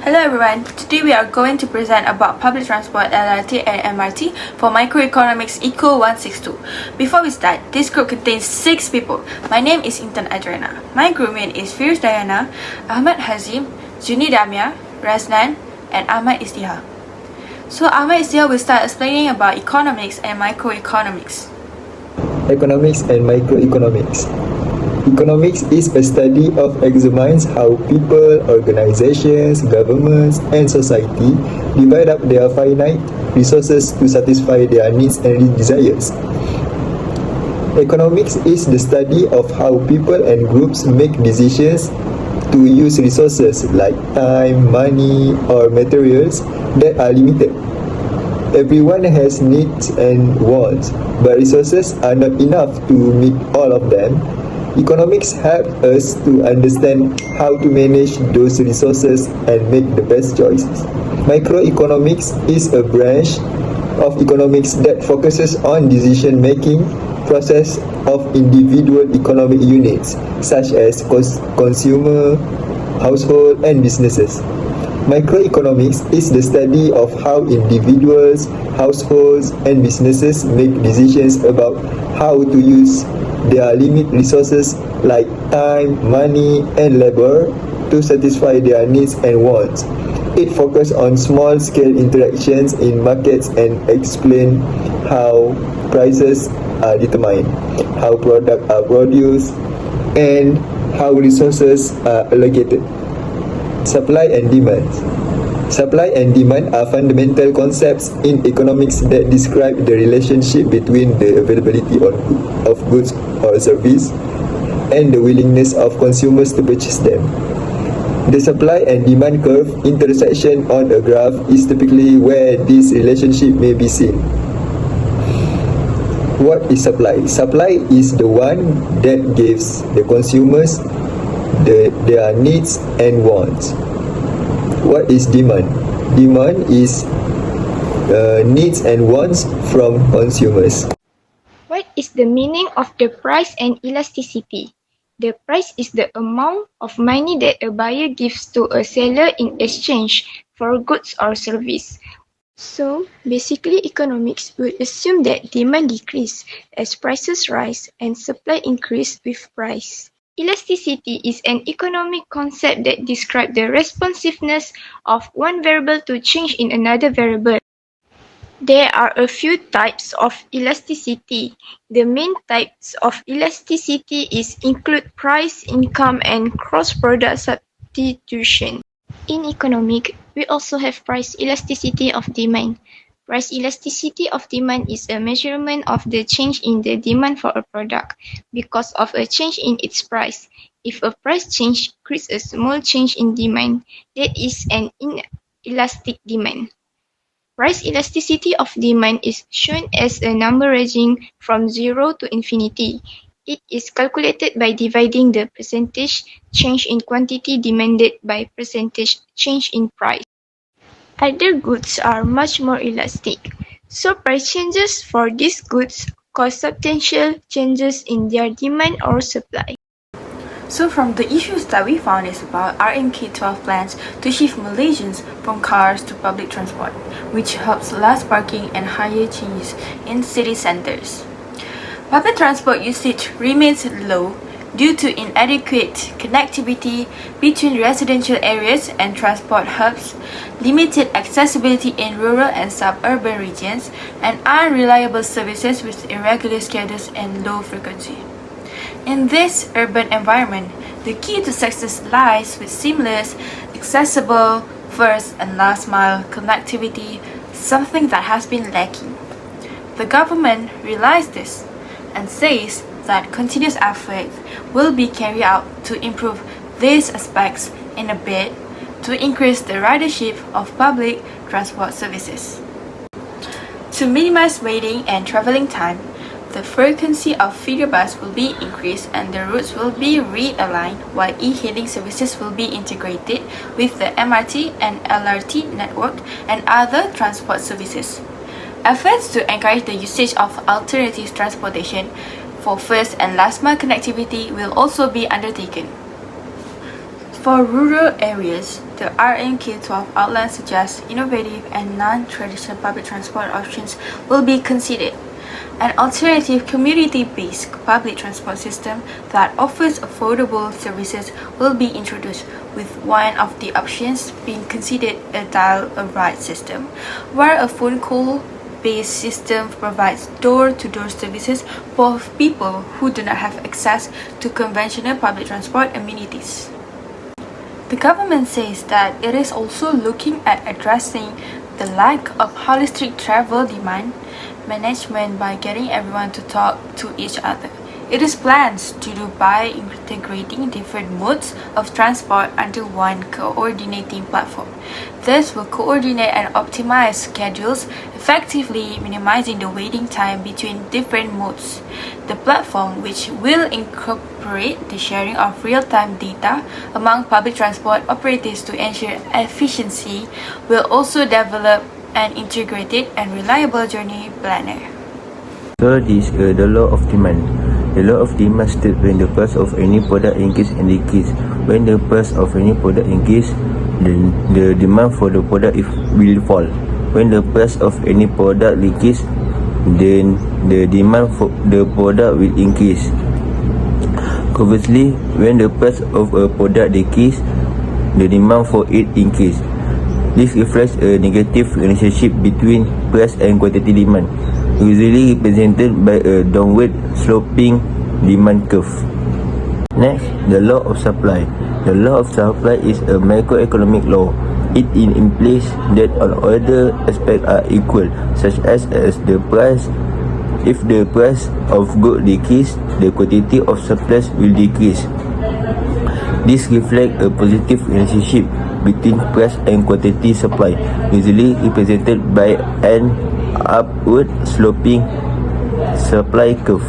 Hello everyone, today we are going to present about public transport, LRT and MRT for microeconomics ECO162. Before we start, this group contains 6 people. My name is Intan Adriana. My groupmate is Firuz Dayana, Ahmad Hazim, Juni Damia, Raznan, and Ahmad Istiha. So Ahmad Istiha will start explaining about economics and microeconomics. Economics and microeconomics. Economics is a study of examines how people, organizations, governments, and society divide up their finite resources to satisfy their needs and desires. Economics is the study of how people and groups make decisions to use resources like time, money, or materials that are limited. Everyone has needs and wants, but resources are not enough to meet all of them. Economics helps us to understand how to manage those resources and make the best choices. Microeconomics is a branch of economics that focuses on decision-making process of individual economic units, such as consumer, household, and businesses. Microeconomics is the study of how individuals, households, and businesses make decisions about how to use their limited resources like time, money, and labor to satisfy their needs and wants. It focuses on small-scale interactions in markets and explains how prices are determined, how products are produced, and how resources are allocated. Supply and demand. Supply and demand are fundamental concepts in economics that describe the relationship between the availability of goods or service and the willingness of consumers to purchase them. The supply and demand curve intersection on a graph is typically where this relationship may be seen. What is supply? Supply is the one that gives the consumers their needs and wants. What is demand? Demand is needs and wants from consumers. What is the meaning of the price and elasticity? The price is the amount of money that a buyer gives to a seller in exchange for goods or service. So, basically economics would assume that demand decreases as prices rise and supply increase with price. Elasticity is an economic concept that describes the responsiveness of one variable to change in another variable. There are a few types of elasticity. The main types of elasticity include price, income, and cross-product substitution. In economics, we also have price elasticity of demand. Price elasticity of demand is a measurement of the change in the demand for a product because of a change in its price. If a price change creates a small change in demand, that is an inelastic demand. Price elasticity of demand is shown as a number ranging from 0 to infinity. It is calculated by dividing the percentage change in quantity demanded by percentage change in price. Other goods are much more elastic, so price changes for these goods cause substantial changes in their demand or supply. So from the issues that we found is about RMK12 plans to shift Malaysians from cars to public transport, which helps less parking and higher changes in city centers. Public transport usage remains low due to inadequate connectivity between residential areas and transport hubs, limited accessibility in rural and suburban regions, and unreliable services with irregular schedules and low frequency. In this urban environment, the key to success lies with seamless, accessible, first and last mile connectivity, something that has been lacking. The government realized this and says that continuous effort will be carried out to improve these aspects in a bid to increase the ridership of public transport services. To minimize waiting and traveling time, the frequency of feeder bus will be increased and the routes will be realigned, while e-hailing services will be integrated with the MRT and LRT network and other transport services. Efforts to encourage the usage of alternative transportation for first and last mile connectivity will also be undertaken. For rural areas, The RMK12 outline suggests innovative and non-traditional public transport options will be considered. An alternative community-based public transport system that offers affordable services will be introduced, with one of the options being considered a dial-a-ride system, where a phone call-based system provides door-to-door services for people who do not have access to conventional public transport amenities. The government says that it is also looking at addressing the lack of holistic travel demand management by getting everyone to talk to each other. It is plans to do by integrating different modes of transport under one coordinating platform. This will coordinate and optimize schedules, effectively minimizing the waiting time between different modes. The platform, which will incorporate the sharing of real-time data among public transport operators to ensure efficiency, will also develop an integrated and reliable journey planner. So this is the law of demand. The law of demand states when the price of any product increase and decrease. When the price of any product increase, then the demand for the product will fall. When the price of any product decrease, then the demand for the product will increase. Conversely, when the price of a product decrease, the demand for it increase. This reflects a negative relationship between price and quantity demand, usually represented by a downward sloping demand curve. Next, the law of supply. The law of supply is a macroeconomic law. It is in place that all other aspects are equal, such as the price. If the price of goods decrease, the quantity of surplus will decrease. This reflects a positive relationship between price and quantity supply, usually represented by an upward sloping supply curve.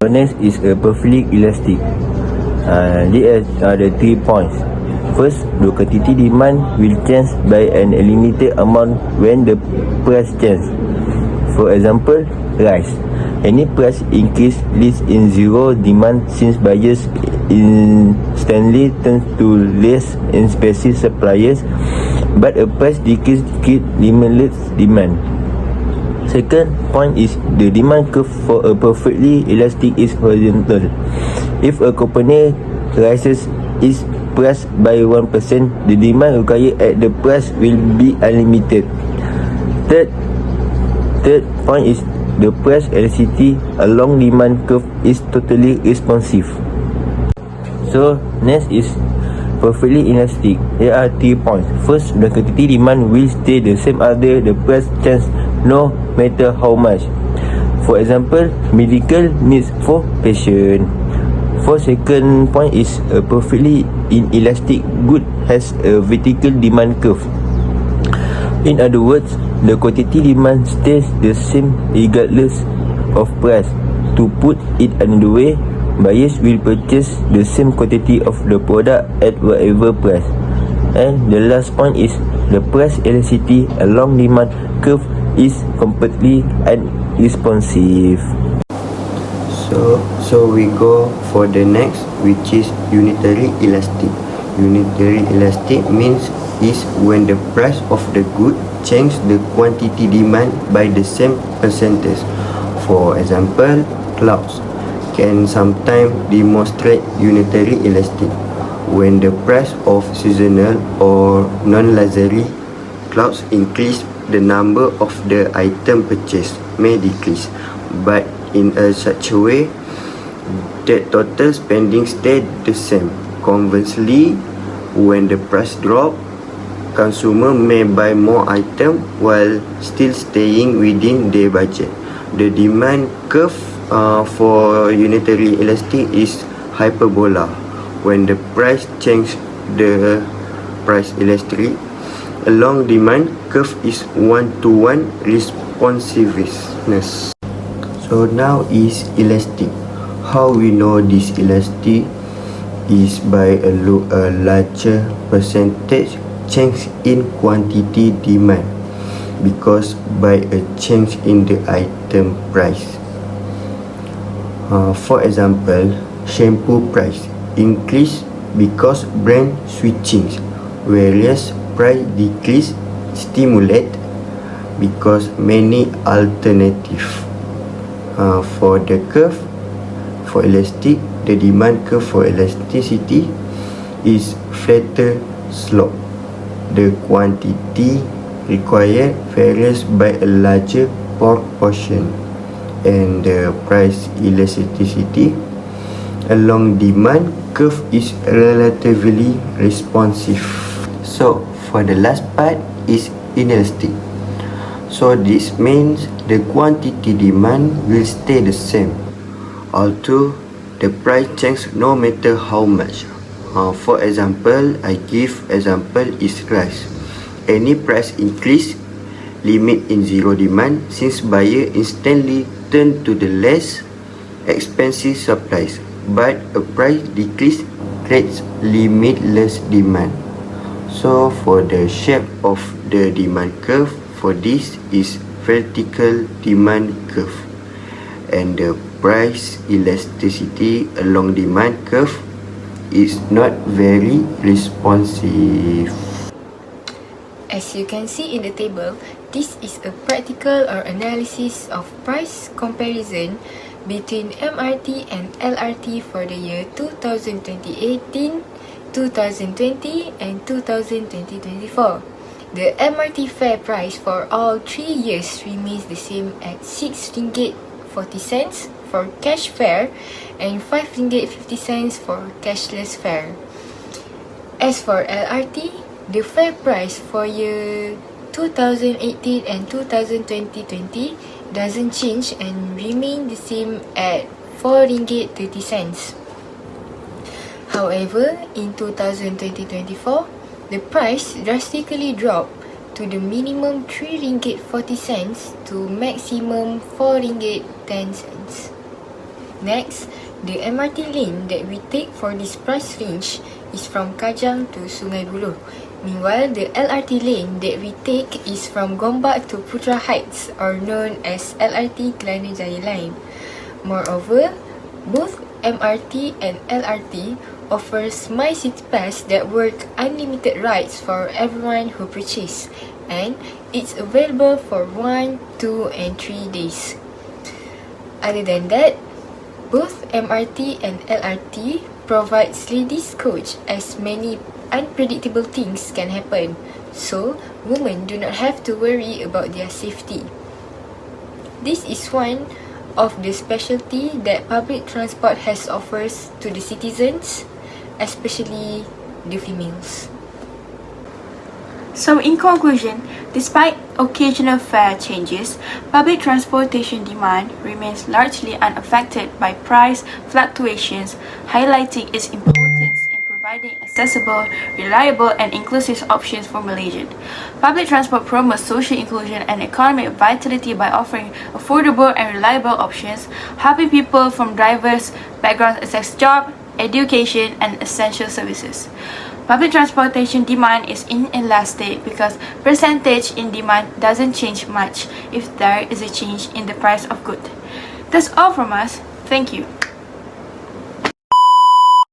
The next is a perfectly elastic. These are the 3 points. First, the quantity demand will change by an unlimited amount when the price changes. For example, rice. Any price increase leads in zero demand since buyers instantly turn to less expensive suppliers, but a price decrease creates limitless demand. Second point is the demand curve for a perfectly elastic is horizontal. If a component raises its price by 1%, the demand required at the price will be unlimited. Third point is the price elasticity along demand curve is totally responsive. So next is perfectly elastic. There are 3 points. First, the quantity demand will stay the same after the price change, no matter how much. For example, medical needs for patient. For second point is a perfectly inelastic good has a vertical demand curve. In other words, the quantity demand stays the same regardless of price. To put it another way, buyers will purchase the same quantity of the product at whatever price. And the last point is the price elasticity along demand curve is completely unresponsive. So we go for the next, which is unitary elastic. Unitary elastic means is when the price of the good change the quantity demand by the same percentage. For example, clouds can sometimes demonstrate unitary elastic. When the price of seasonal or non-luxury clouds increase, the number of the item purchased may decrease, but in such a way that total spending stay the same. Conversely, when the price drop, consumer may buy more item while still staying within their budget. The demand curve for unitary elastic is hyperbola. When the price change, the price elasticity along demand curve is one-to-one responsiveness. So now is elastic. How we know this elastic is by a larger percentage change in quantity demand, because by a change in the item price. For example, shampoo price increase because brand switching, whereas price decrease stimulate because many alternative. For the curve for elastic, the demand curve for elasticity is flatter slope. The quantity required varies by a larger proportion, and the price elasticity along demand curve is relatively responsive. So for the last part is inelastic. So this means the quantity demand will stay the same, although the price changes no matter how much. For example, I give example is rice. Any price increase limit in zero demand since buyer instantly turn to the less expensive supplies, but a price decrease creates limitless demand. So for the shape of the demand curve, for this is vertical demand curve, and the price elasticity along demand curve is not very responsive. As you can see in the table, this is a practical or analysis of price comparison between MRT and LRT for the year 2018, 2020 and 2024. The MRT fare price for all 3 years remains the same at 6 ringgit 40 cents for cash fare and 5 ringgit 50 cents for cashless fare. As for LRT, the fare price for year 2018 and 2020 doesn't change and remain the same at 4 ringgit 30 cents. However, in 2024, the price drastically dropped to the minimum 3 ringgit 40 cents to maximum 4 ringgit 10 cents. Next, the MRT lane that we take for this price range is from Kajang to Sungai Buloh. Meanwhile, the LRT lane that we take is from Gombak to Putra Heights, or known as LRT Kelana Jaya Line. Moreover, both MRT and LRT offers My City Pass that work unlimited rides for everyone who purchase, and it's available for 1, 2 and 3 days. Other than that, both MRT and LRT provides ladies coach, as many unpredictable things can happen, so women do not have to worry about their safety. This is one of the specialty that public transport has offers to the citizens, especially the females. So in conclusion, despite occasional fare changes, public transportation demand remains largely unaffected by price fluctuations, highlighting its importance in providing accessible, reliable and inclusive options for Malaysians. Public transport promotes social inclusion and economic vitality by offering affordable and reliable options, helping people from diverse backgrounds access jobs, education and essential services. Public transportation demand is inelastic because percentage in demand doesn't change much if there is a change in the price of good. That's all from us. Thank you.